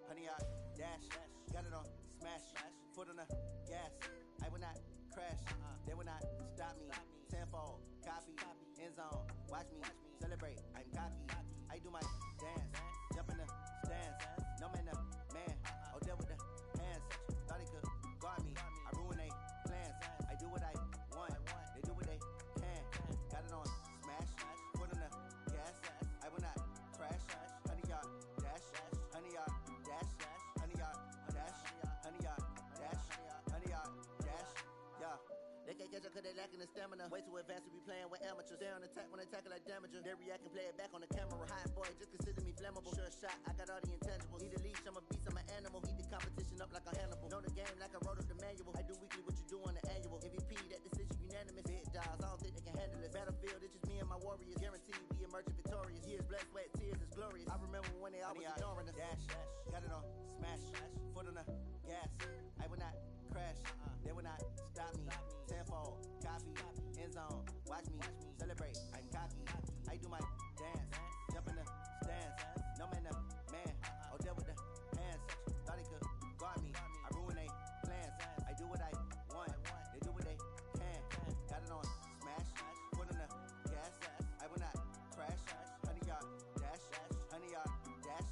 Honey, I dash, got it on smash, foot on the gas. I will not crash, they will not stop me. Tenfold, copy, end zone, watch me celebrate. I'm cocky, I do my dance, jump in the stands. No man, the man, oh, deal with the hands. Thought he could guard me, I ruin they plans. I do what I want, they do what they can. Got it on smash, foot on the gas. I will not crash, honey, y'all dash, honey, y'all dash, honey, y'all dash, honey, y'all dash, honey, y'all dash, yeah. They can't catch up cause they lacking the stamina. Way too advanced to be playing with amateurs. Stay on attack when they tackle like damager. They react and play it back on the camera. Hot boy, just consider me flammable. Sure shot, I got all the intangibles. Need a leash, I'm a beast, I'm an animal. Heat the competition up like a Hannibal. Know the game like I wrote up the manual. I do weekly what you do on the annual. MVP, that decision unanimous. Big dials, I don't think they can handle it. Battlefield, it's just me and my warriors. Guaranteed we emerging victorious. Years, blood, sweat, tears, it's glorious. I remember when they always ignoring us. Dash, got it on smash, foot on the gas. I will not crash, they will not stop me. Tenfold, copy, end zone, watch me celebrate. I'm cocky, I do my dance, jump in the stands. No man, the man, oh, deal with the hands. Thought he could guard me, I ruin they plans. I do what I want, they do what they can. Got it on smash, foot on the gas. I will not crash, honey, y'all dash, honey, y'all dash,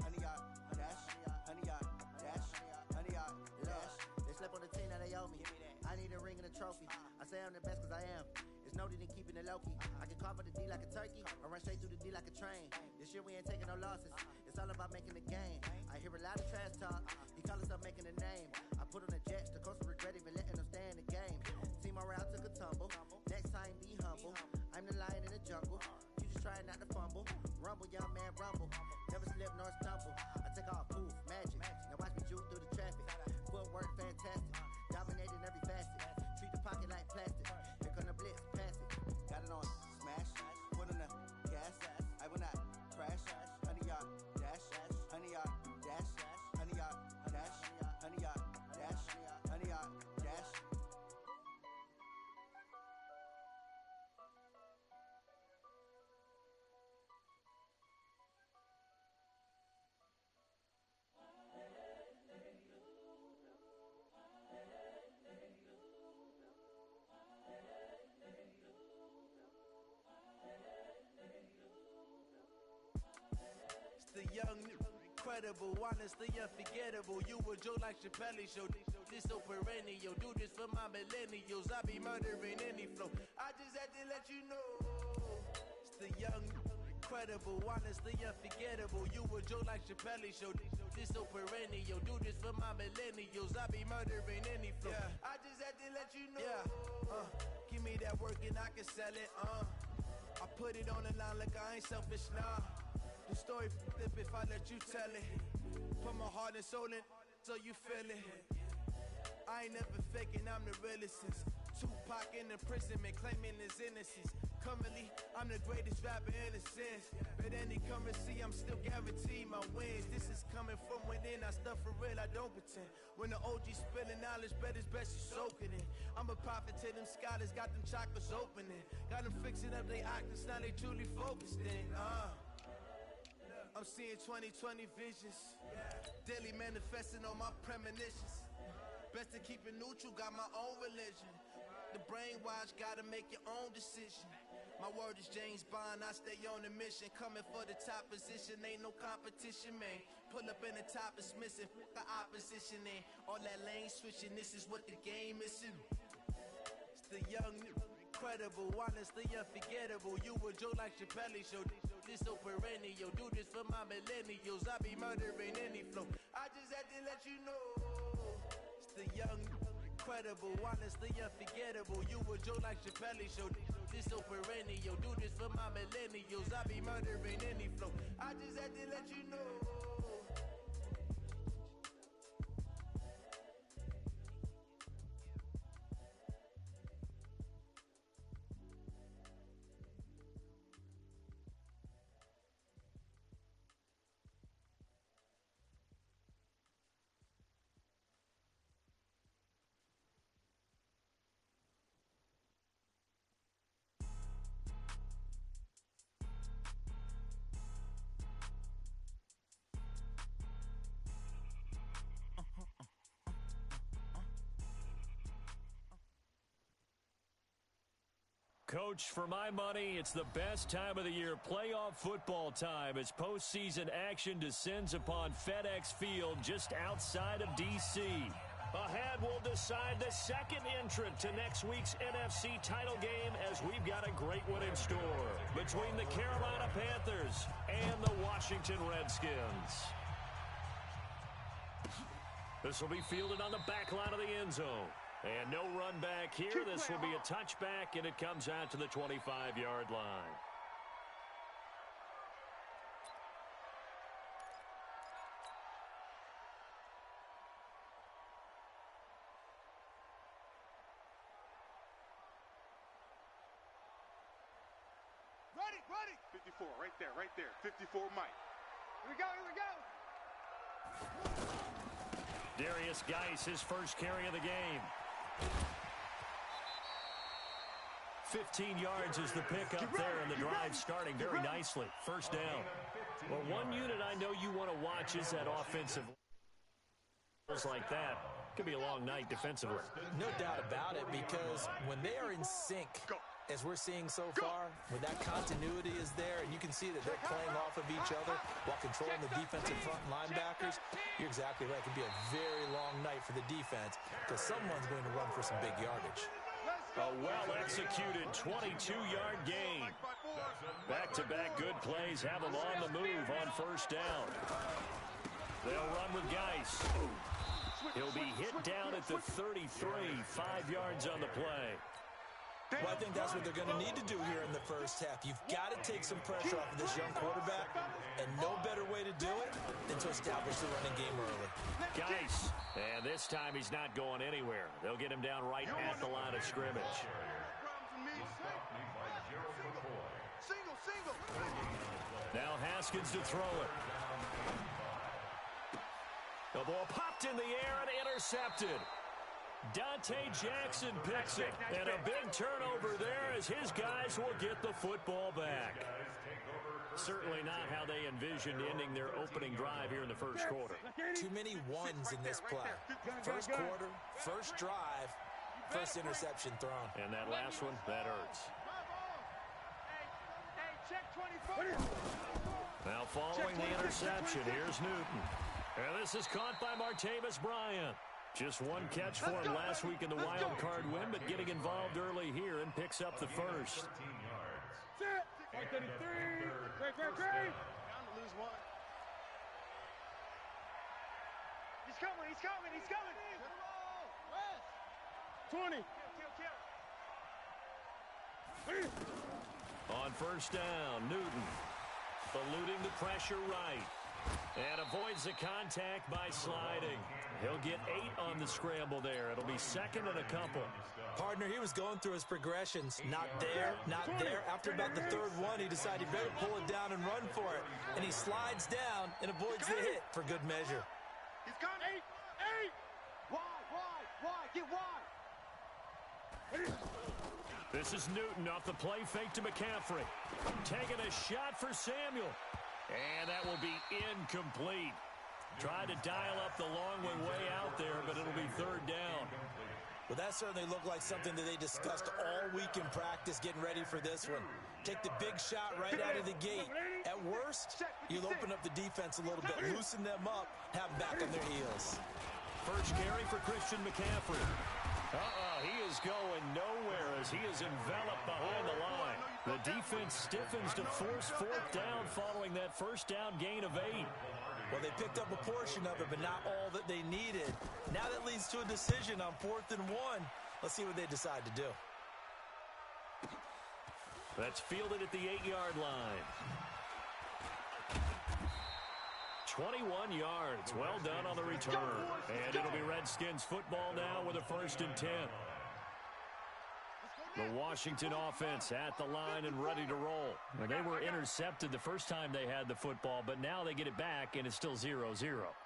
honey, y'all dash, honey, y'all dash, honey, y'all dash. They slept on the team, now they owe me. I need a ring and a trophy. I say I'm the best cause I am. It's no need in keeping it low-key. I can carve the D like a turkey, or run straight through the D like a train. This year we ain't taking no losses. It's all about making the game. I hear a lot of trash talk. He call us up making a name. I put on the jets, the coach will regret even letting them stay in the game. Team morale took a tumble. Next time be humble. I'm the lion in the jungle. You just try not to fumble. Rumble, young man, rumble. Never slip nor stumble. I take off, poof, magic. Now watch me juke through the traffic. Footwork fantastic. Dominating every facet. Treat the pocket like plastic. Here come the blitz, pass it. Got it on smash, foot on the gas. I will not crash, honey, y'all dash, honey, y'all dash, honey, y'all dash, honey, y'all dash, honey, y'all dash. The young, incredible, honestly unforgettable. You a joke like Chappelle show. This so perennial. Do this for my millennials. I be murdering any flow. I just had to let you know. It's the young, incredible, honestly unforgettable. You a joke like Chappelle show. This so perennial. Do this for my millennials. I be murdering any flow. Yeah. I just had to let you know. Yeah. Give me that work and I can sell it. I put it on the line like I ain't selfish, nah. The story flip if I let you tell it. Put my heart and soul in so you feel it. I ain't never faking, I'm the realest since Tupac in imprisonment, claiming his innocence. Currently, I'm the greatest rapper in a sense. But any currency, I'm still guaranteed my wins. This is coming from within, I stuff for real, I don't pretend. When the OG spilling knowledge, bet it's best you soak it in. I'm a prophet to them scholars, got them chakras opening. Got them fixing up they octaves, now they truly focused in. I'm seeing 2020 visions, daily manifesting on my premonitions. Best to keep it neutral, got my own religion. The brainwash, gotta make your own decision. My word is James Bond, I stay on a mission. Coming for the top position, ain't no competition, man. Pull up in the top, it's missing, the opposition, and all that lane switching, this is what the game is in. It's the young, incredible, honestly unforgettable. You a joke like Chappelle show. This so perennial. Do this for my millennials. I be murdering any flow. I just had to let you know. It's the young, incredible, honestly unforgettable. You a joke like Chappelle show. This so perennial. Do this for my millennials. I be murdering any flow. I just had to let you know. Coach, for my money, it's the best time of the year, playoff football time, as postseason action descends upon FedEx Field just outside of D.C. Ahead, we'll decide the second entrant to next week's NFC title game, as we've got a great one in store between the Carolina Panthers and the Washington Redskins. This will be fielded on the back line of the end zone. And no run back here. This will be a touchback, and it comes out to the 25-yard line. Ready. 54, right there. 54, Mike. Here we go. Darius Geis, his first carry of the game. 15 yards is the pickup there, and the drive starting very nicely. First down. Well, one unit I know you want to watch is that offensive like that. Could be a long night defensively. No doubt about it, because when they are in sync, as we're seeing so far, when that continuity is there, and you can see that they're playing off of each other while controlling the defensive front linebackers, you're exactly right. It could be a very long night for the defense, because someone's going to run for some big yardage. A well-executed 22-yard gain. Back-to-back good plays have them on the move on first down. They'll run with Geis. He'll be hit down at the 33, 5 yards on the play. Well, I think that's what they're going to need to do here in the first half. You've got to take some pressure off of this young quarterback, and no better way to do it than to establish the running game early. Geis, and this time he's not going anywhere. They'll get him down right at the line of scrimmage. Now Haskins to throw it. The ball popped in the air and intercepted. Dante Jackson picks it, and a big turnover there as his guys will get the football back. Certainly not how they envisioned ending their opening drive here in the first quarter. Too many ones in this play. First quarter, first drive, first interception thrown. And that last one, that hurts. Now following the interception, here's Newton. And this is caught by Martavis Bryant. Just one catch for him last week in the wild card win, but getting involved early here and picks up the first. Set. 33. Great. Down to lose one. He's coming. 20. On first down, Newton eluding the pressure right. And avoids the contact by sliding. He'll get 8 on the scramble there. It'll be second and a couple. Partner, he was going through his progressions. Not there. After about the third one, he decided he better pull it down and run for it. And he slides down and avoids the hit for good measure. He's got 8. Wide. Get wide. This is Newton off the play fake to McCaffrey. Taking a shot for Samuel. And that will be incomplete. Tried to dial up the long way out there, but it'll be third down. Well, that certainly looked like something that they discussed all week in practice getting ready for this one. Take the big shot right out of the gate. At worst, you'll open up the defense a little bit, loosen them up, have them back on their heels. First carry for Christian McCaffrey. He is going nowhere as he is enveloped behind the line. The defense stiffens to force fourth down following that first down gain of 8. Well, they picked up a portion of it, but not all that they needed. Now that leads to a decision on 4th and 1. Let's see what they decide to do. That's fielded at the 8-yard line. 21 yards. Well done on the return. And it'll be Redskins football now with a 1st and 10. The Washington offense at the line and ready to roll. They were intercepted the first time they had the football, but now they get it back, and it's still 0-0.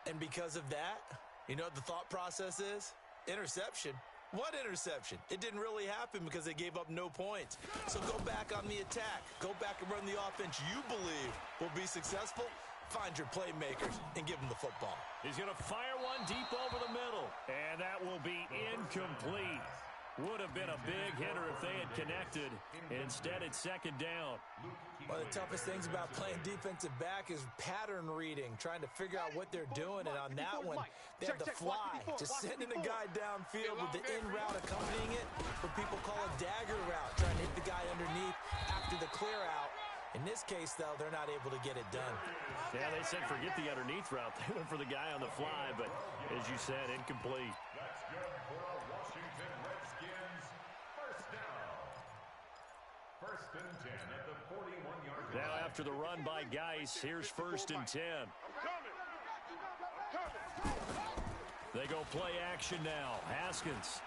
And because of that, you know what the thought process is? Interception. What interception? It didn't really happen because they gave up no points. So go back on the attack. Go back and run the offense you believe will be successful. Find your playmakers and give them the football. He's going to fire one deep over the middle, and that will be incomplete. Would have been a big hitter if they had connected. Instead, it's second down. One of the toughest things about playing defensive back is pattern reading, trying to figure out what they're doing. And on that one, they have the fly, just sending a guy downfield with the in route accompanying it, what people call a dagger route, trying to hit the guy underneath after the clear out. In this case, though, they're not able to get it done. Yeah, they said forget the underneath route. They went for the guy on the fly, but as you said, incomplete. That's good for a Washington Redskins first down. First and 10 at the 41-yard line. Now after the run by Geis, here's first and 10. They go play action now. Haskins.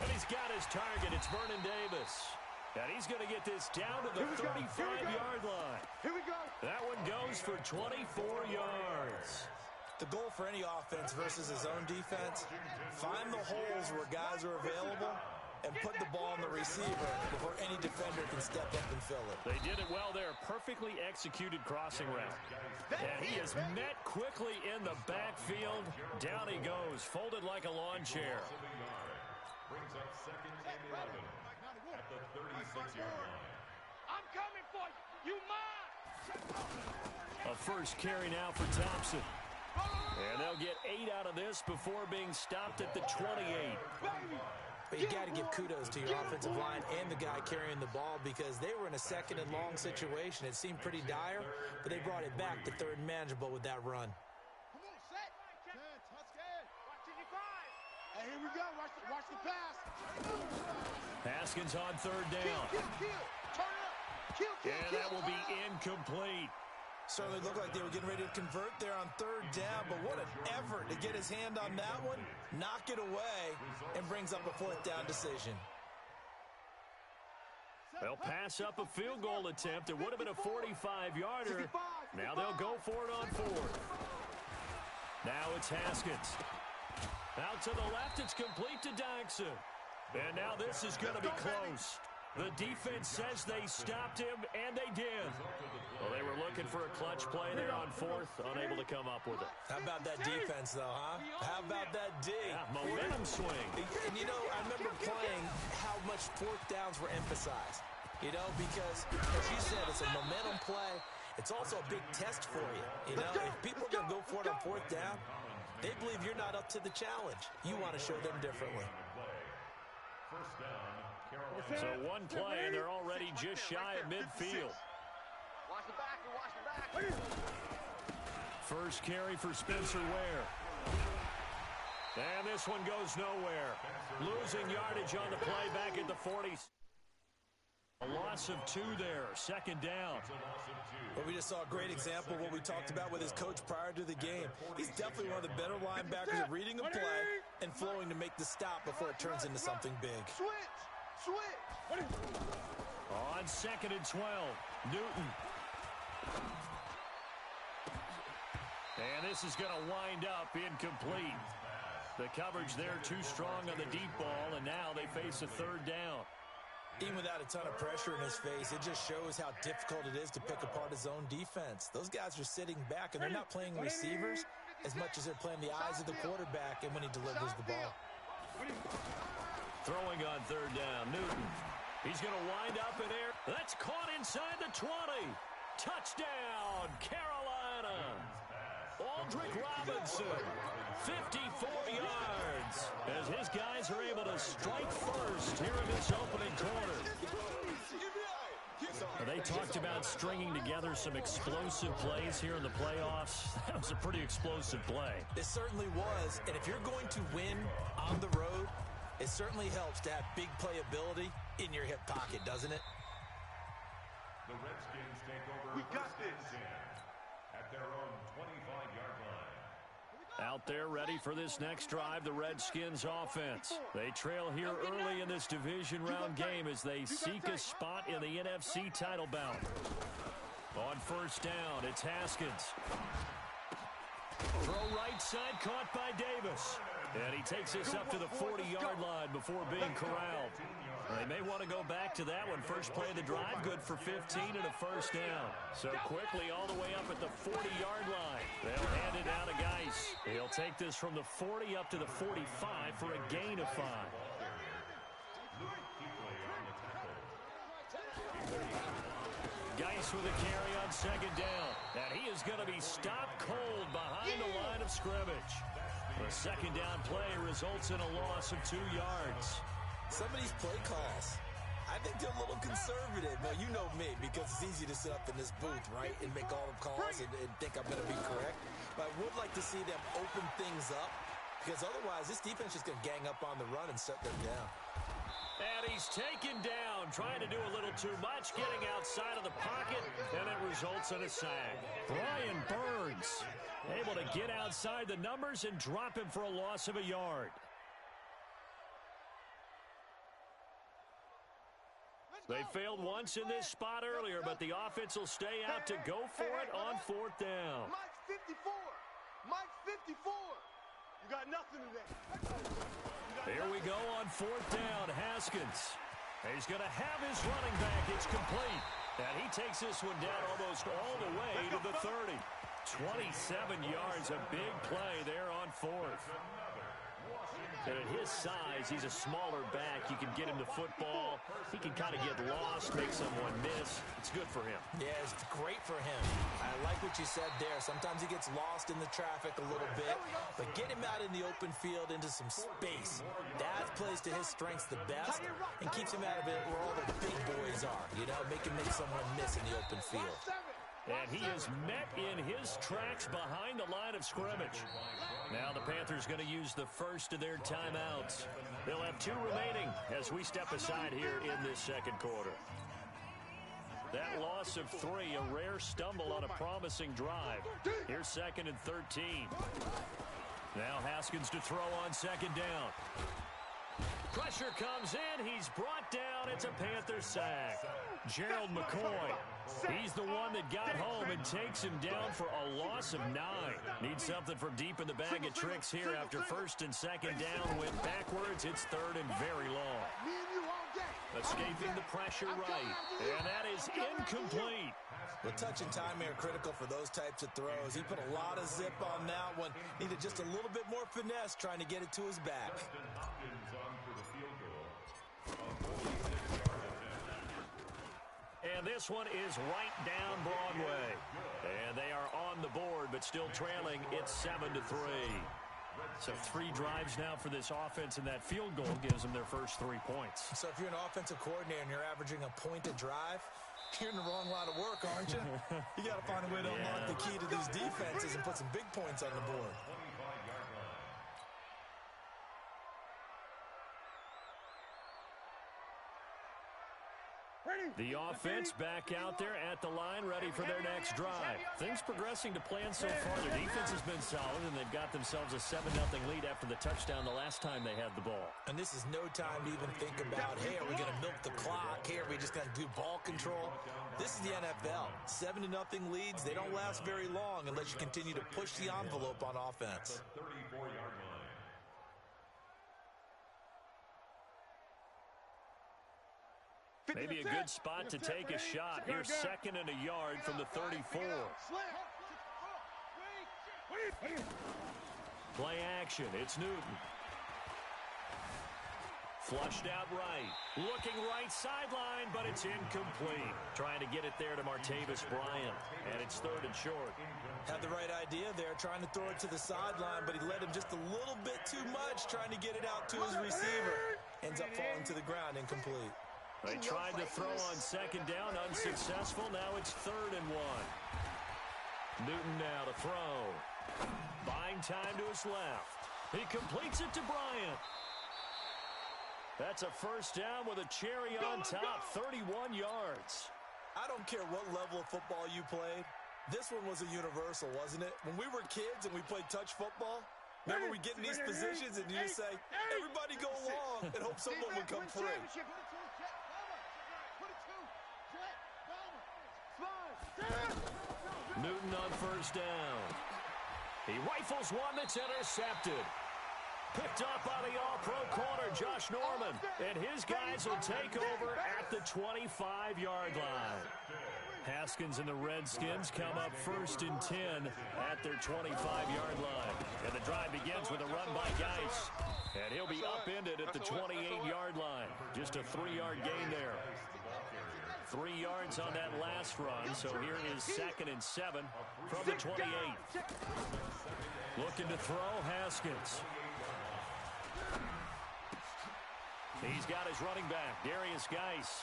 And he's got his target. It's Vernon Davis. And he's going to get this down to the 35-yard line. Here we go. That one goes for 24 yards. The goal for any offense versus his own defense, find the holes where guys are available and put the ball on the receiver before any defender can step up and fill it. They did it well there. Perfectly executed crossing route. And he is met quickly in the backfield. Down he goes, folded like a lawn chair. Brings up second and 11 at the 36-yard line. I'm coming for you. You mine. A first carry now for Thompson. And they'll get 8 out of this before being stopped at the 28. But you got to give kudos to your offensive line and the guy carrying the ball because they were in a second and long situation. It seemed pretty dire, but they brought it back to third and manageable with that run. Come on, set. Watching your five. Hey, here we go. Watch the pass. Haskins on third down. Kill. Turn it up. Kill. And that will be incomplete. Certainly looked like they were getting ready to convert there on third down, but what an effort to get his hand on that one, knock it away, and brings up a fourth down decision. They'll pass up a field goal attempt. It would have been a 45-yarder. Now they'll go for it on fourth. Now it's Haskins. Out to the left, it's complete to Dyson. And now this is going to be close. The defense says they stopped him, and they did. Well, they were looking for a clutch play there on fourth, unable to come up with it. How about that defense, though, huh? How about that D? Yeah, momentum swing. And, you know, I remember playing how much fourth downs were emphasized. You know, because, as you said, it's a momentum play. It's also a big test for you. You know, if people are going to go for it on fourth down, they believe you're not up to the challenge. You want to show them differently. First down. So one play, and they're already just shy of midfield. Watch the back. First carry for Spencer Ware. And this one goes nowhere. Losing yardage on the play back at the 40s. A loss of 2 there, second down. Well, we just saw a great example of what we talked about with his coach prior to the game. He's definitely one of the better linebackers at reading a play and flowing to make the stop before it turns into something big. Switch. On second and 12, Newton. And this is going to wind up incomplete. The coverage there too strong on the deep ball, and now they face a third down. Even without a ton of pressure in his face, it just shows how difficult it is to pick apart his own defense. Those guys are sitting back, and they're not playing receivers as much as they're playing the eyes of the quarterback and when he delivers the ball. Throwing on third down, Newton. He's going to wind up in air. That's caught inside the 20. Touchdown, Carolina. Aldrick Robinson, 54 yards, as his guys are able to strike first here in this opening quarter. They talked about stringing together some explosive plays here in the playoffs. That was a pretty explosive play. It certainly was, and if you're going to win on the road, it certainly helps to have big playability in your hip pocket, doesn't it? The Redskins take over. We got this. At their own 25-yard line. Out there ready for this next drive, the Redskins offense. They trail here early in this division round game as they seek a spot in the NFC title bout. On first down, it's Haskins. Throw right side, caught by Davis. And he takes this up to the 40-yard line before being corralled. They may want to go back to that one. First play of the drive, good for 15 and a first down. So quickly all the way up at the 40-yard line. They'll hand it out to Geis. He'll take this from the 40 up to the 45 for a gain of 5. Geis with a carry on second down. And he is going to be stopped cold behind the line of scrimmage. The second down play results in a loss of 2 yards. Some of these play calls, I think they're a little conservative. Now, you know me, because it's easy to sit up in this booth, right, and make all the calls and think I'm going to be correct. But I would like to see them open things up, because otherwise this defense is going to gang up on the run and shut them down. And he's taken down, trying to do a little too much, getting outside of the pocket, and it results in a sack. Brian Burns able to get outside the numbers and drop him for a loss of a yard. They failed once in this spot earlier, but the offense will stay out to go for it on fourth down. Mike's 54. Mike's 54. You got nothing today. Here we go on fourth down. Haskins. He's going to have his running back. It's complete. And he takes this one down almost all the way to the 30. 27 yards, a big play there on fourth. And at his size, he's a smaller back. You can get him the football. He can kind of get lost, make someone miss. It's good for him. Yeah, it's great for him. I like what you said there. Sometimes he gets lost in the traffic a little bit. But get him out in the open field into some space. That plays to his strengths the best and keeps him out of it where all the big boys are. You know, make him make someone miss in the open field. And he is met in his tracks behind the line of scrimmage. Now the Panthers going to use the first of their timeouts. They'll have 2 remaining as we step aside here in this second quarter. That loss of 3, a rare stumble on a promising drive. Here's second and 13. Now Haskins to throw on second down. Pressure comes in. He's brought down. It's a Panther sack. Gerald McCoy. He's the one that got home and takes him down for a loss of 9. Needs something from deep in the bag of tricks here after first and second down. Went backwards. It's third and very long. Escaping the pressure right. And that is incomplete. Well, touch and time are critical for those types of throws. He put a lot of zip on that one. Needed just a little bit more finesse trying to get it to his back. And this one is right down Broadway. And they are on the board, but still trailing. It's 7-3. So 3 drives now for this offense, and that field goal gives them their first 3 points. So if you're an offensive coordinator and you're averaging a point a drive, you're in the wrong line of work, aren't you? You got to find a way to unlock the key to these defenses and put some big points on the board. The offense back out there at the line, ready for their next drive. Things progressing to plan so far. Their defense has been solid, and they've got themselves a 7-0 lead after the touchdown the last time they had the ball. And this is no time to even think about, hey, are we going to milk the clock? Hey, are we just going to do ball control? This is the NFL. 7-0 leads, they don't last very long unless you continue to push the envelope on offense. 34-yard line. Maybe a good spot to take a shot. Here's second and a yard from the 34. Play action. It's Newton. Flushed out right. Looking right sideline, but it's incomplete. Trying to get it there to Martavis Bryant. And it's third and short. Had the right idea there, trying to throw it to the sideline, but he led him just a little bit too much, trying to get it out to his receiver. Ends up falling to the ground, incomplete. They tried to throw on second down, unsuccessful. Now it's third and 1. Newton now to throw. Buying time to his left. He completes it to Bryant. That's a first down with a cherry on top, 31 yards. I don't care what level of football you played. This one was a universal, wasn't it? When we were kids and we played touch football, remember we get in these positions and you just say, everybody go along and hope someone would come free. Newton on first down. He rifles one that's intercepted. Picked up by the all-pro corner, Josh Norman. And his guys will take over at the 25-yard line. Haskins and the Redskins come up 1st and 10 at their 25-yard line. And the drive begins with a run by Geis. And he'll be upended at the 28-yard line. Just a 3-yard gain there. 3 yards on that last run, so here is 2nd and 7 from the 28. Looking to throw, Haskins. He's got his running back, Darius Geis.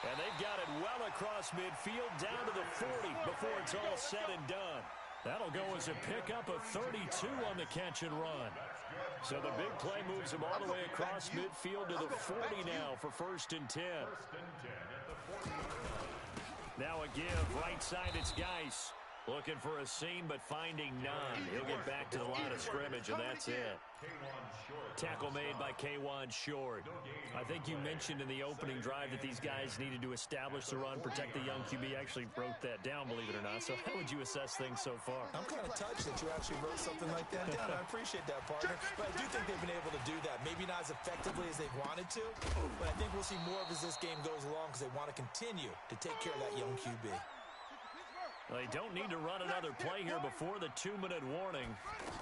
And they've got it well across midfield down to the 40 before it's all said and done. That'll go as a pickup of 32 on the catch and run. So the big play moves him all the way across midfield to the 40 now for 1st and 10. Now a give, right side it's Geis. Looking for a seam, but finding none. He'll get back to the line of scrimmage, and that's it. Tackle made by K1 Short. I think you mentioned in the opening drive that these guys needed to establish the run, protect the young QB. Actually wrote that down, believe it or not. So how would you assess things so far? I'm kind of touched that you actually wrote something like that down. I appreciate that, partner. But I do think they've been able to do that. Maybe not as effectively as they wanted to, but I think we'll see more of as this game goes along because they want to continue to take care of that young QB. They don't need to run another play here before the 2-minute warning.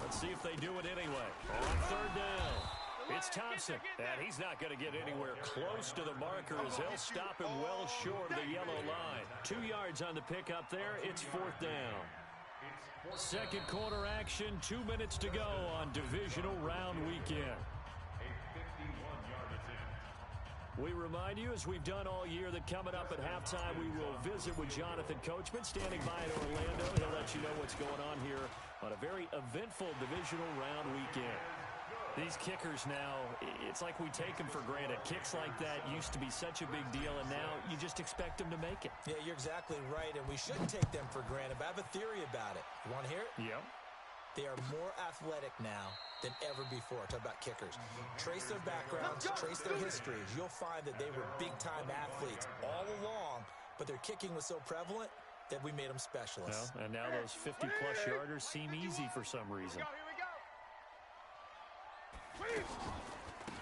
Let's see if they do it anyway. On 3rd down, it's Thompson. And he's not going to get anywhere close to the marker as they'll stop him well short of the yellow line. 2 yards on the pickup there. It's 4th down. Second quarter action, 2 minutes to go on divisional round weekend. We remind you, as we've done all year, that coming up at halftime, we will visit with Jonathan Coachman, standing by in Orlando. He'll let you know what's going on here on a very eventful divisional round weekend. These kickers now, it's like we take them for granted. Kicks like that used to be such a big deal, and now you just expect them to make it. Yeah, you're exactly right, and we shouldn't take them for granted, but I have a theory about it. You want to hear it? Yep. They are more athletic now than ever before. Talk about kickers. Trace their backgrounds, trace their histories. You'll find that they were big-time athletes all along, but their kicking was so prevalent that we made them specialists. Well, and now those 50-plus yarders seem easy for some reason.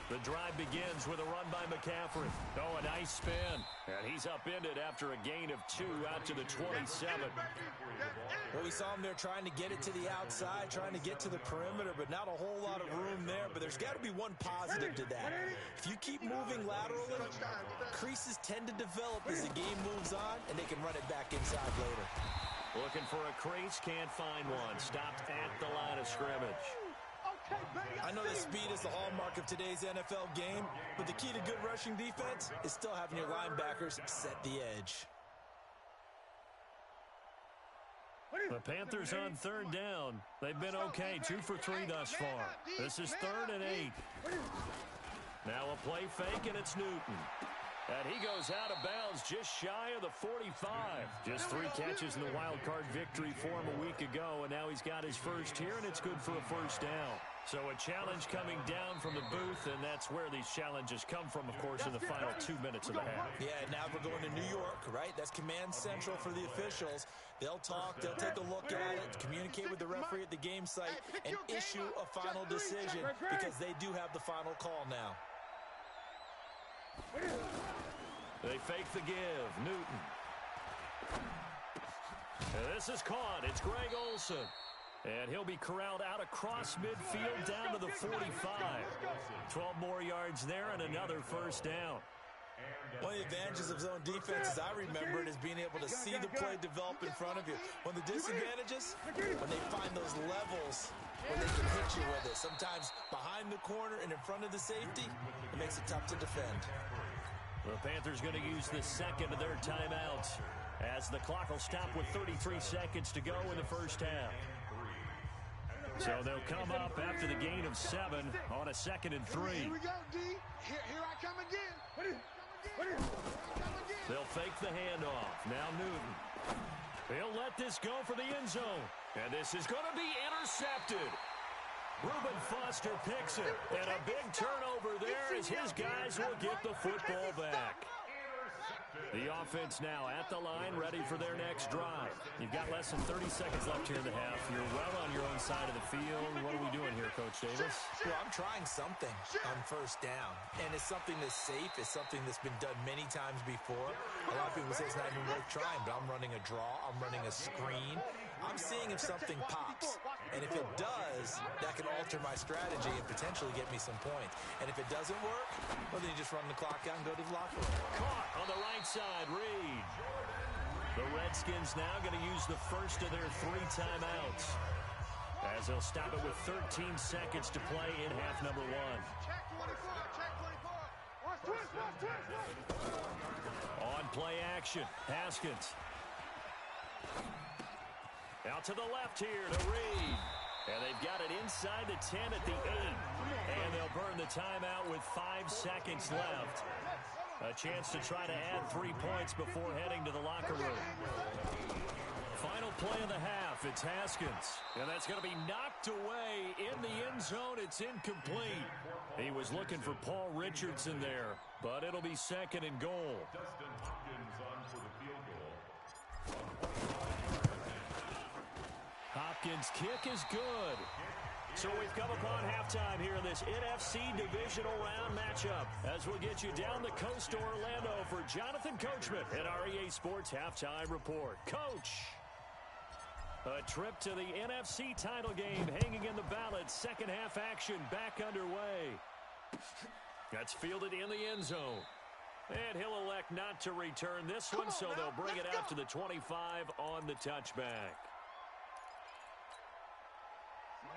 The drive begins with a run by McCaffrey. Oh, a nice spin. And he's upended after a gain of 2 out to the 27. Well, we saw him there trying to get it to the outside, trying to get to the perimeter, but not a whole lot of room there. But there's got to be one positive to that. If you keep moving laterally, creases tend to develop as the game moves on, and they can run it back inside later. Looking for a crease, can't find one. Stopped at the line of scrimmage. I know that speed is the hallmark of today's NFL game, but the key to good rushing defense is still having your linebackers set the edge. The Panthers on 3rd down. They've been okay, 2 for 3 thus far. This is 3rd and 8. Now a play fake, and it's Newton. And he goes out of bounds just shy of the 45. Just 3 catches in the wild card victory for him a week ago, and now he's got his first here, and it's good for a 1st down. So a challenge coming down from the booth, and that's where these challenges come from, of course, in the final 2 minutes of the half. Yeah, now we're going to New York, right? That's command central for the officials. They'll talk, they'll take a look at it, communicate with the referee at the game site, and issue a final decision because they do have the final call now. They fake the give. Newton. And this is caught. It's Greg Olsen. And he'll be corralled out across midfield down to the 45. 12 more yards there and another 1st down. One of the advantages of zone defense, as I remember it, is being able to see the play develop in front of you. One of the disadvantages, when they find those levels where they can hit you with it. Sometimes behind the corner and in front of the safety, it makes it tough to defend. The Panthers going to use the second of their timeouts as the clock will stop with 33 seconds to go in the 1st half. So they'll come up after the gain of 7 on a 2nd and 3. Here we go, D. Here I come again. They'll fake the handoff. Now Newton. He'll let this go for the end zone. And this is going to be intercepted. Reuben Foster picks it. And a big turnover there as his guys will get the football back. The offense now at the line, ready for their next drive. You've got less than 30 seconds left here in the half. You're well on your own side of the field. What are we doing here, Coach Davis? Well, I'm trying something on first down, and it's something that's safe. It's something that's been done many times before. A lot of people say it's not even worth trying, but I'm running a draw. I'm running a screen. I'm seeing if something pops, and if it does, that can alter my strategy and potentially get me some points. And if it doesn't work, well, then you just run the clock out and go to the locker room. Caught on the right side, Reed. The Redskins now going to use the first of their 3 timeouts, as they'll stop it with 13 seconds to play in half number 1. Check 24, check 24. Watch twist. On play action, Haskins. Out to the left here to Reed. And they've got it inside the 10 at the 8. And they'll burn the timeout with 5 seconds left. A chance to try to add 3 points before heading to the locker room. Final play of the half, it's Haskins. And that's going to be knocked away in the end zone. It's incomplete. He was looking for Paul Richardson there, but it'll be 2nd and goal. Dustin Hopkins on for the field goal. Hopkins' kick is good. So we've come upon halftime here in this NFC Divisional Round matchup, as we'll get you down the coast to Orlando for Jonathan Coachman at our EA Sports Halftime Report. Coach, a trip to the NFC title game hanging in the balance. Second half action back underway. That's fielded in the end zone. And he'll elect not to return this one, so they'll bring it out to the 25 on the touchback.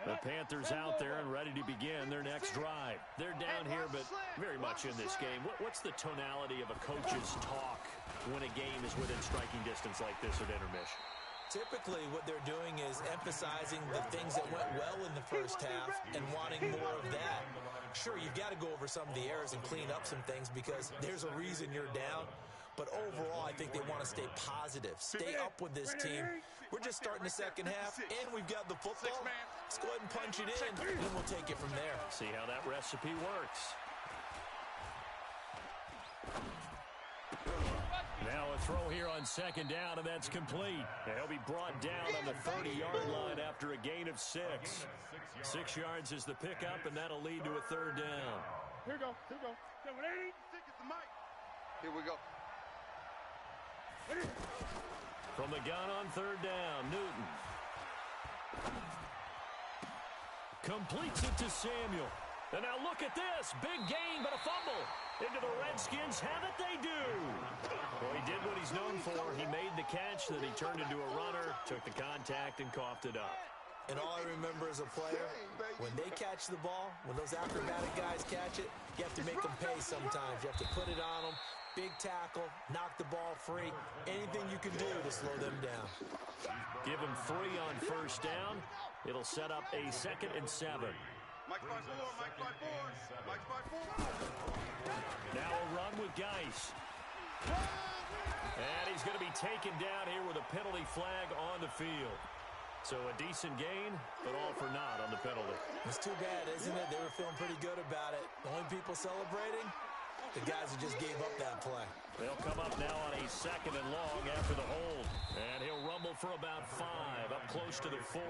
The Panthers out there and ready to begin their next drive. They're down here, but very much in this game. What's the tonality of a coach's talk when a game is within striking distance like this at intermission? Typically, what they're doing is emphasizing the things that went well in the first half and wanting more of that. Sure, you've got to go over some of the errors and clean up some things because there's a reason you're down. But overall, I think they want to stay positive, stay up with this team. We're just starting the second half, and we've got the football. Let's go ahead and punch it in, and then we'll take it from there. See how that recipe works. Now a throw here on 2nd down, and that's complete. He'll be brought down on the 30-yard line after a gain of 6. 6 yards is the pickup, and that'll lead to a 3rd down. Here we go. Yeah, when they stick it to Mike. Here we go. From the gun on 3rd down, Newton. Completes it to Samuel. And now look at this. Big gain, but a fumble. Into the Redskins have it, they do. Well, he did what he's known for. He made the catch, then he turned into a runner, took the contact, and coughed it up. And all I remember as a player, when they catch the ball, when those acrobatic guys catch it, you have to make them pay sometimes. You have to put it on them. Big tackle, knock the ball free. Anything you can do to slow them down. Give him 3 on 1st down. It'll set up a 2nd and 7. Mike by 4, Mike by 4, Mike by 4. Now a run with Geis. And he's going to be taken down here with a penalty flag on the field. So a decent gain, but all for naught on the penalty. It's too bad, isn't it? They were feeling pretty good about it. The only people celebrating, the guys who just gave up that play. They'll come up now on a 2nd and long after the hold. And he'll rumble for about 5, up close to the 40.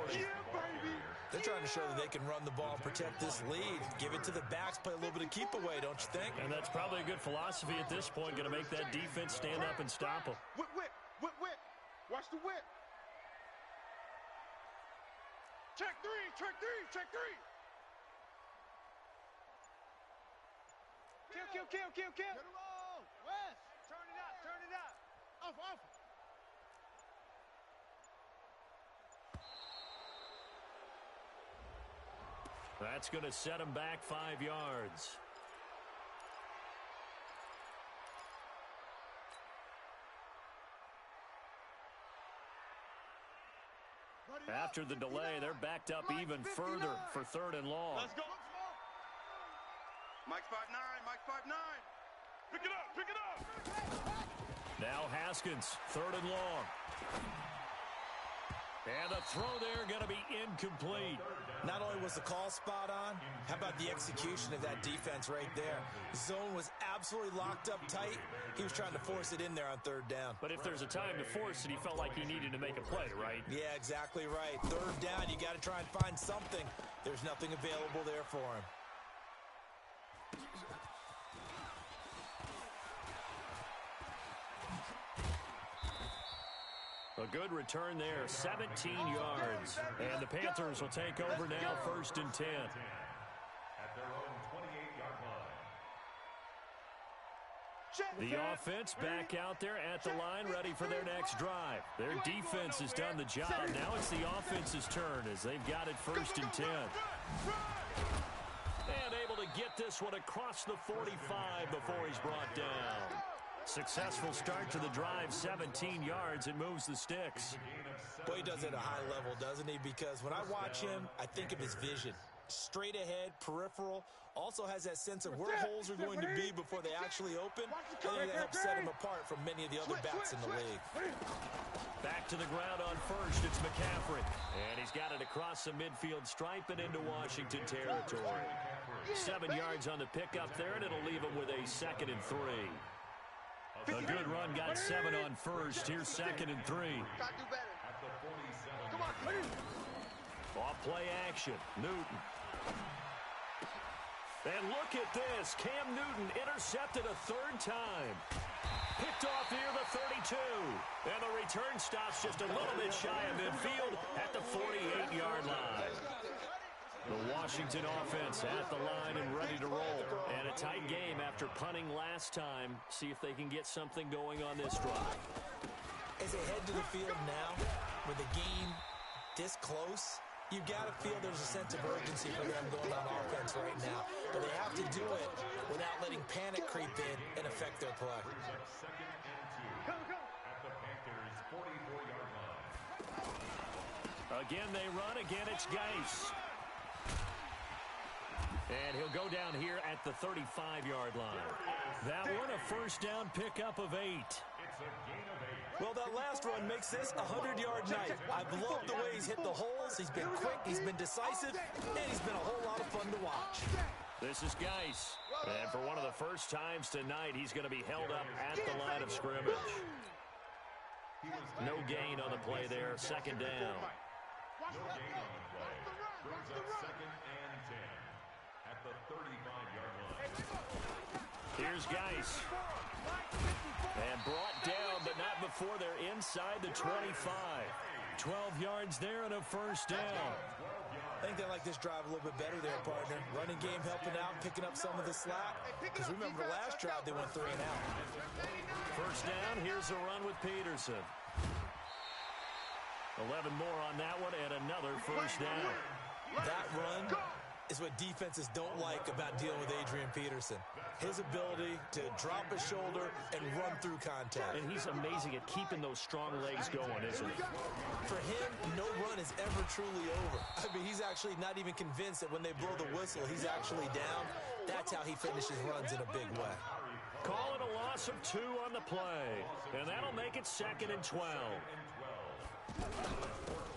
They're trying to show that they can run the ball and protect this lead. Give it to the backs, play a little bit of keep away, don't you think? And that's probably a good philosophy at this point. Going to make that defense stand up and stop them. Whip. Watch the whip. Check 3. Kill. Get him on. West. Turn it up. Off. That's going to set him back 5 yards. After the delay, they're backed up even further for 3rd and long. Let's go. Mike's 5'9". Pick it up. Now Haskins, 3rd and long. And the throw there going to be incomplete. Not only was the call spot on, how about the execution of that defense right there? The zone was absolutely locked up tight. He was trying to force it in there on third down. But if there's a time to force it, he felt like he needed to make a play, right? Yeah, exactly right. Third down, you got to try and find something. There's nothing available there for him. A good return there, 17 yards. And the Panthers will take over now, 1st and 10. At their own 28-yard line. The offense back out there at the line, ready for their next drive. Their defense has done the job. Now it's the offense's turn as they've got it 1st and 10. And able to get this one across the 45 before he's brought down. Successful start to the drive, 17 yards, and moves the sticks. Boy, he does it at a high level, doesn't he? Because when I watch him, I think of his vision. Straight ahead, peripheral, also has that sense of where holes are going to be before they actually open. I think that helps set him apart from many of the other backs in the league. Back to the ground on first, it's McCaffrey. And he's got it across the midfield stripe and into Washington territory. 7 yards on the pickup there, and it'll leave him with a 2nd and 3. A good run, got 7 on first. Here's 2nd and 3. Off play action, Newton. And look at this. Cam Newton intercepted a 3rd time. Picked off near the 32. And the return stops just a little bit shy of midfield at the 48-yard line. The Washington offense at the line and ready to roll. And a tight game after punting last time. See if they can get something going on this drive. As they head to the field now, with the game this close, you've got to feel there's a sense of urgency for them going on offense right now. But they have to do it without letting panic creep in and affect their play. At the Panthers' 44-yard line. Again, they run. Again, it's Geis. And he'll go down here at the 35-yard line. That one, a 1st down pickup of 8. It's a gain of 8. Well, that last run makes this a 100-yard night. I've loved the way he's hit the holes. He's been quick, he's been decisive, and he's been a whole lot of fun to watch. This is Geis. And for one of the first times tonight, he's going to be held up at the line of scrimmage. No gain on the play there, 2nd down. No gain on the play. Brings up 2nd and 10. At the 35-yard line. Here's Geis. And brought down, but not before they're inside the 25. 12 yards there and a 1st down. I think they like this drive a little bit better there, partner. Running game helping out, picking up some of the slack. Because remember, last drive they went 3 and out. 1st down, here's a run with Peterson. 11 more on that one and another 1st down. That run is what defenses don't like about dealing with Adrian Peterson. His ability to drop his shoulder and run through contact. And he's amazing at keeping those strong legs going, isn't he? For him, no run is ever truly over. I mean, he's actually not even convinced that when they blow the whistle, he's actually down. That's how he finishes runs in a big way. Call it a loss of 2 on the play. And that'll make it 2nd and 12.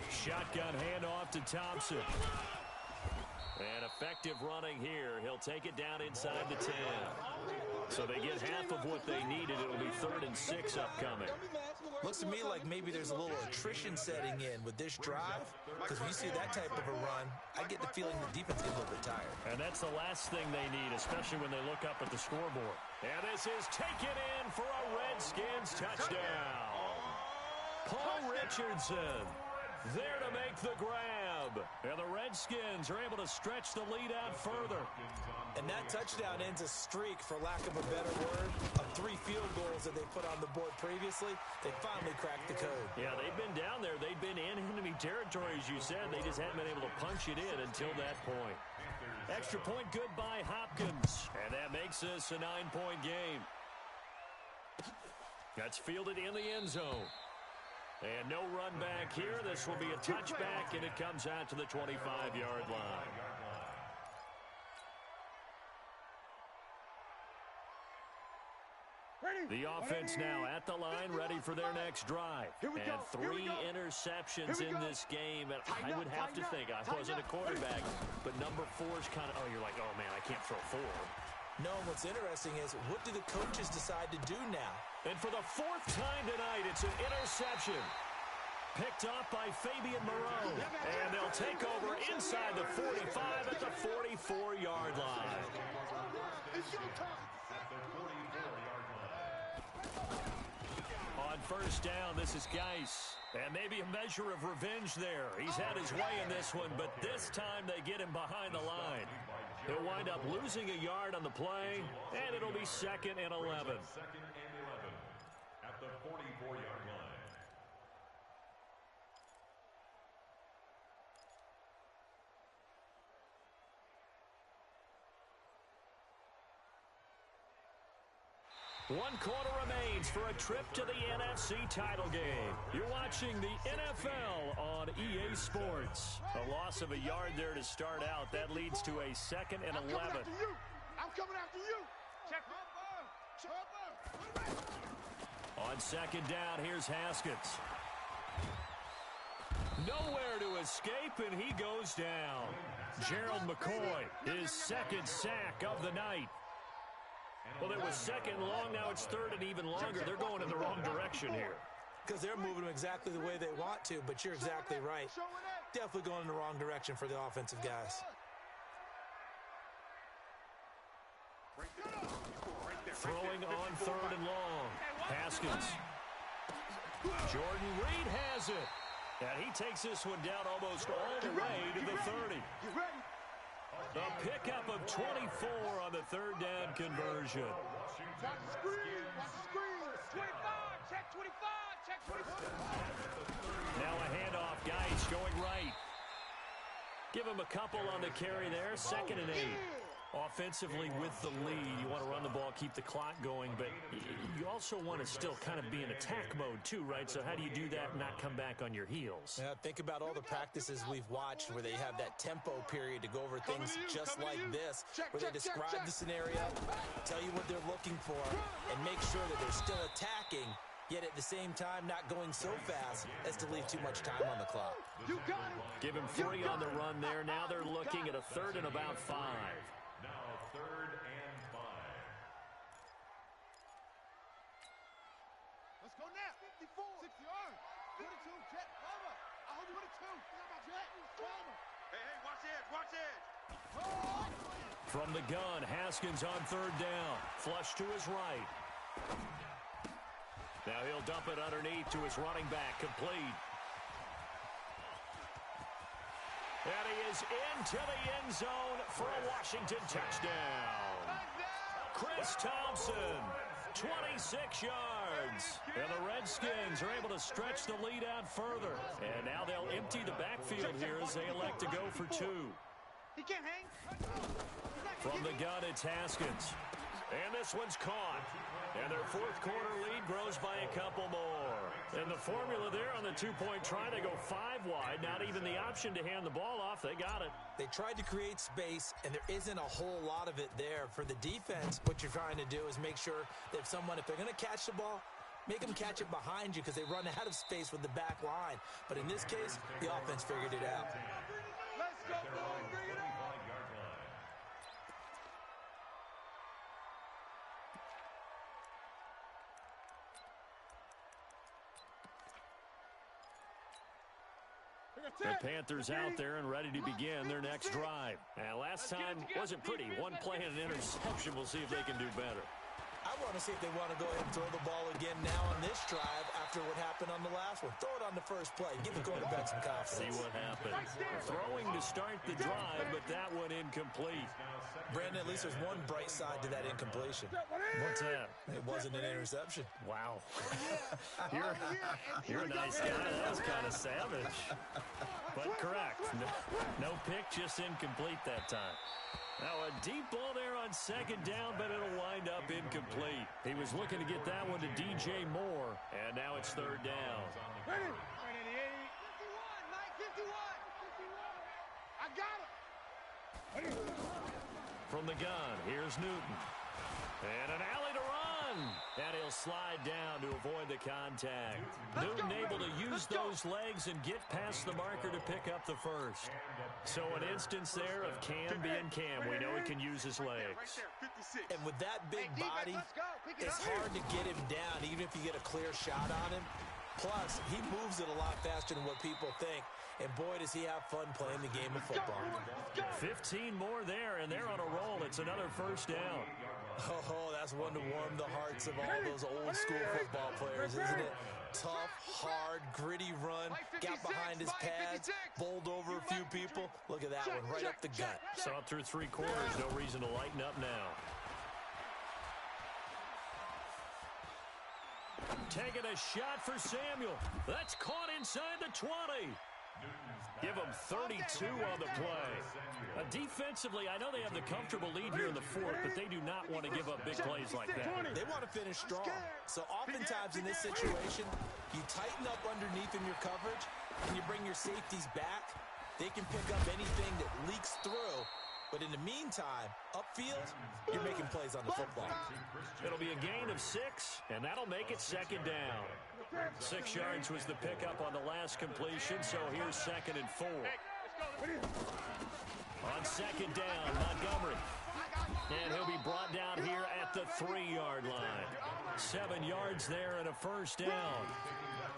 Shotgun handoff to Thompson. And effective running here. He'll take it down inside the 10. So they get half of what they needed. It'll be 3rd and 6 upcoming. Looks to me like maybe there's a little attrition setting in with this drive. Because when you see that type of a run, I get the feeling the defense gets a little bit tired. And that's the last thing they need, especially when they look up at the scoreboard. And this is taken in for a Redskins touchdown. Paul Richardson there to make the grab. And the Redskins are able to stretch the lead out further. And that touchdown ends a streak, for lack of a better word, of 3 field goals that they put on the board previously. They finally cracked the code. Yeah, they've been down there. They've been in enemy territory, as you said. They just haven't been able to punch it in until that point. Extra point good by Hopkins. And that makes this a 9-point game. That's fielded in the end zone. And no run back here. This will be a touchback, and it comes out to the 25-yard line. The offense now at the line, ready for their next drive. And 3 interceptions in this game. And I would have to think, I wasn't a quarterback, but number 4 is kind of, oh, you're like, oh, man, I can't throw 4. No, and what's interesting is, what do the coaches decide to do now? And for the fourth time tonight, it's an interception. Picked off by Fabian Moreau. And they'll take over inside the 45 at the 44-yard line. On first down, this is Geis. And maybe a measure of revenge there. He's had his way in this one, but this time they get him behind the line. He'll wind up losing a yard on the play, and it'll be 2nd and 11. Second and 11 at the 44-yard line. One quarter remains for a trip to the NFC title game. You're watching the NFL on EA Sports. A loss of a yard there to start out. That leads to a 2nd and 11. I'm coming after you. Check. On 2nd down, here's Haskins. Nowhere to escape, and he goes down. Gerald McCoy, his 2nd sack of the night. Well, it was 2nd long, now it's 3rd and even longer. They're going in the wrong direction here. Because they're moving them exactly the way they want to, but you're exactly right. Definitely going in the wrong direction for the offensive guys. Throwing on 3rd and long. Haskins. Jordan Reed has it. And he takes this one down almost all the way to the 30. A pickup of 24 on the 3rd down conversion. Watch the screen. 25. Check 25. Check 25. Now a handoff. Geis going right. Give him a couple on the carry there. 2nd and 8. Offensively with the lead, you want to run the ball, keep the clock going, but you also want to still kind of be in attack mode too, right? So how do you do that and not come back on your heels? Yeah, think about all the practices we've watched where they have that tempo period to go over things just like this, where they describe the scenario, tell you what they're looking for, and make sure that they're still attacking, yet at the same time not going so fast as to leave too much time on the clock. Give him 3 on the run there. Now they're looking at a 3rd and about 5. Now 3rd and 5. Let's go now. 54. 60 yards. 22. Jet. Farmer. I hold you with a 2. Got my jet. Farmer. Hey, watch it. Watch it. From the gun, Haskins on 3rd down. Flush to his right. Now he'll dump it underneath to his running back. Complete. And he is into the end zone for a Washington touchdown. Chris Thompson, 26 yards. And the Redskins are able to stretch the lead out further. And now they'll empty the backfield here as they elect to go for 2. He can't hang. From the gun, it's Haskins. And this one's caught. And their 4th quarter lead grows by a couple more. And the formula there on the 2-point try, they go 5 wide. Not even the option to hand the ball off. They got it. They tried to create space, and there isn't a whole lot of it there. For the defense, what you're trying to do is make sure that if they're going to catch the ball, make them catch it behind you because they run out of space with the back line. But in this case, the offense figured it out. Let's go, boys. Bring it up. The Panthers out there and ready to begin their next drive. And last time wasn't pretty. 1 play and an interception. We'll see if they can do better. I want to see if they want to go ahead and throw the ball again now on this drive after what happened on the last one. Throw it on the first play. Give the quarterback some confidence. See what happens. Throwing to start the drive, but that one incomplete. Brandon, at least there's one bright side to that incompletion. What's that? It wasn't an interception. Wow. You're a nice guy. That was kind of savage. But correct. No pick, just incomplete that time. Now a deep ball there on 2nd down, but it'll wind up incomplete. He was looking to get that one to DJ Moore, and now it's 3rd down. Ready? 51, Mike, 51. I got him. From the gun, here's Newton. And an alley to run. And he'll slide down to avoid the contact. Newton able to use those legs and get past the marker to pick up the first. So an instance there of Cam being Cam. We know he can use his legs. And with that big body, it's hard to get him down, even if you get a clear shot on him. Plus, he moves it a lot faster than what people think. And boy, does he have fun playing the game of football. 15 more there, and they're on a roll. It's another first down. Oh, that's one to warm the hearts of all those old school football players, isn't it? Tough, hard, gritty run, got behind his pads, bowled over a few people. Look at that one, right up the gut. Saw it through 3 quarters, no reason to lighten up now. Taking a shot for Samuel. That's caught inside the 20. Give them 32 on the play. Defensively, I know they have the comfortable lead here in the fourth, but they do not want to give up big plays like that. They want to finish strong. So oftentimes in this situation, you tighten up underneath in your coverage, and you bring your safeties back. They can pick up anything that leaks through. But in the meantime, upfield, you're making plays on the football. It'll be a gain of 6, and that'll make it second down. 6 yards was the pickup on the last completion, so here's 2nd and 4. On second down, Montgomery. And he'll be brought down here at the 3-yard line. 7 yards there and a first down.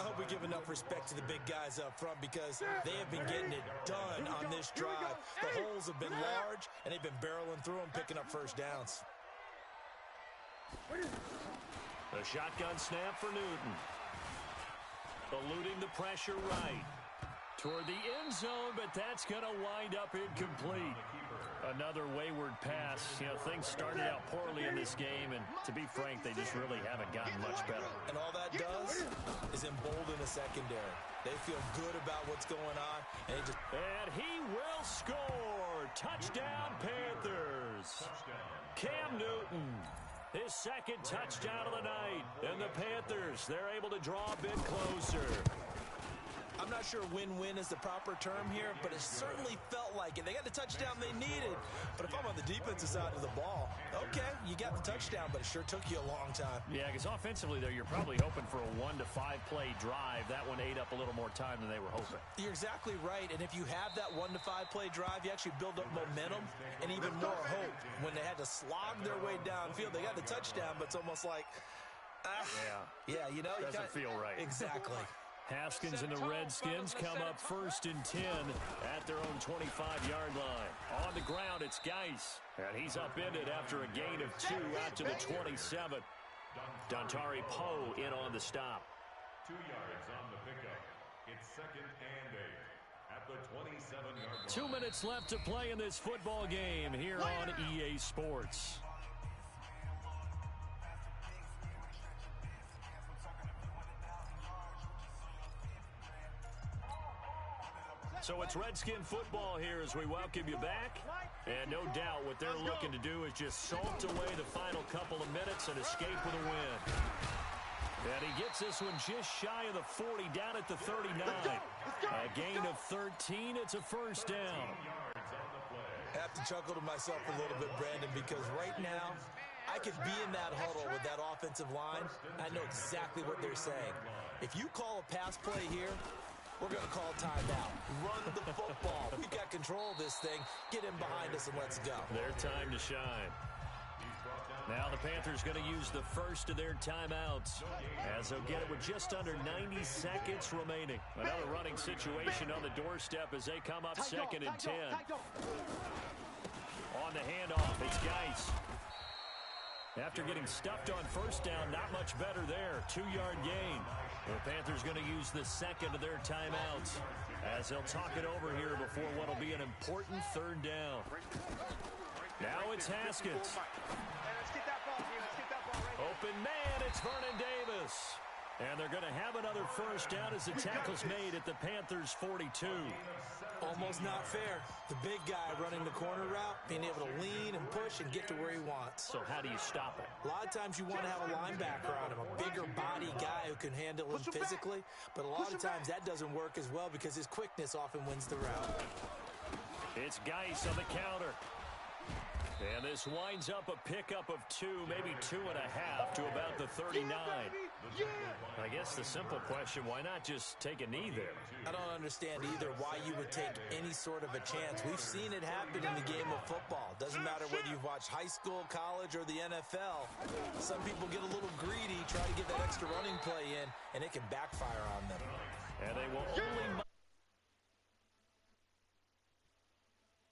I hope we give enough respect to the big guys up front because they have been getting it done on this drive. The holes have been large, and they've been barreling through them, picking up first downs. The shotgun snap for Newton. Eluding the pressure right. Toward the end zone, but that's going to wind up incomplete. Another wayward pass. You know, things started out poorly in this game, and to be frank, they just really haven't gotten much better. And all that does is embolden the secondary. They feel good about what's going on. And he will score. Touchdown, Panthers. Cam Newton. His 2nd touchdown of the night. And the Panthers, they're able to draw a bit closer. I'm not sure win-win is the proper term here, but it certainly felt like it. They got the touchdown they needed. But if I'm on the defensive side of the ball, okay, you got the touchdown, but it sure took you a long time. Yeah, because offensively, though, you're probably hoping for a 1 to 5 play drive. That one ate up a little more time than they were hoping. You're exactly right, and if you have that 1 to 5 play drive, you actually build up momentum and even more hope. When they had to slog their way downfield, they got the touchdown, but it's almost like, yeah, you know. Doesn't feel right. Exactly. Haskins and the Redskins come up 1st and 10 at their own 25-yard line. On the ground, it's Geis. And he's upended after a gain of 2 out to the 27. Dontari Poe in on the stop. 2 yards on the pickup. It's 2nd and 8 at the 27-yard line. 2 minutes left to play in this football game here on EA Sports. So it's Redskin football here as we welcome you back. And no doubt what they're looking to do is just salt away the final couple of minutes and escape with a win. And he gets this one just shy of the 40, down at the 39. A gain of 13. It's a first down. I have to chuckle to myself a little bit, Brandon, because right now I could be in that huddle with that offensive line. I know exactly what they're saying. If you call a pass play here, we're going to call timeout. Run the football. We've got control of this thing. Get in behind us and let's go. Their time to shine. Now the Panthers going to use the first of their timeouts as they'll get it with just under 90 seconds remaining. Another running situation on the doorstep as they come up 2nd and 10. On the handoff, it's Geis. After getting stuffed on first down, not much better there. 2-yard gain. The Panthers going to use the 2nd of their timeouts as they'll talk it over here before what will be an important 3rd down. Now it's Haskins. Open man, it's Vernon Davis. And they're going to have another first down as the tackle's made at the Panthers' 42. Almost not fair. The big guy running the corner route, being able to lean and push and get to where he wants. So how do you stop it? A lot of times you want to have a linebacker on him, a bigger body guy who can handle him physically. But a lot of times that doesn't work as well because his quickness often wins the route. It's Geis on the counter. And this winds up a pickup of 2, maybe 2.5 to about the 39. I guess the simple question, why not just take a knee there? I don't understand either why you would take any sort of a chance. We've seen it happen in the game of football. Doesn't matter whether you've watched high school, college, or the NFL. Some people get a little greedy, try to get that extra running play in, and it can backfire on